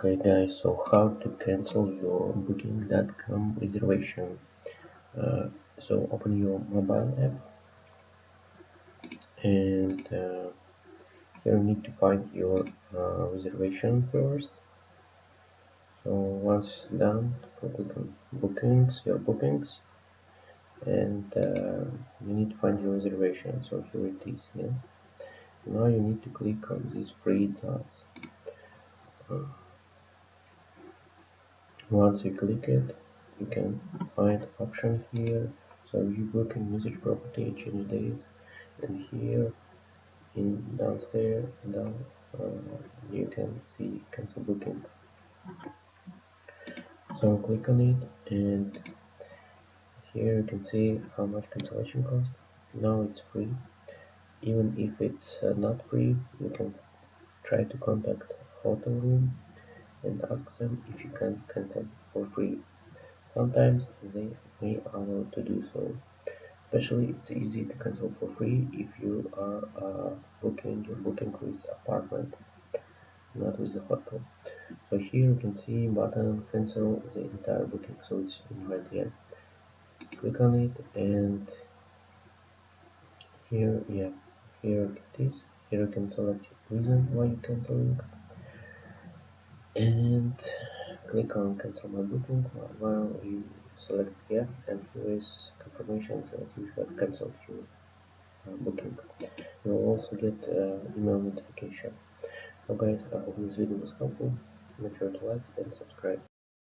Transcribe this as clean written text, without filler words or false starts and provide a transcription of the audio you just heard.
Okay guys, so how to cancel your booking.com reservation. Uh, so open your mobile app and here you need to find your reservation first. So once done, click on bookings, your bookings, and you need to find your reservation. So here it is, yes. Now you need to click on these three dots. Once you click it, you can find option here. So view booking, usage property, change dates, and here in downstairs down you can see cancel booking. So click on it, and here you can see how much cancellation cost. Now it's free. Even if it's not free, you can try to contact hotel room and ask them if you can cancel for free. Sometimes they may allow to do so. Especially, it's easy to cancel for free if you are booking your booking with apartment, not with the hotel. So here you can see button cancel the entire booking. So it's in red here. Click on it, and here, yeah, here it is. Here you can select reason why you're canceling, and click on cancel my booking while you select yeah, and here is confirmation that you have cancelled your booking. You will also get email notification. So guys, I hope this video was helpful. Make sure to like and subscribe.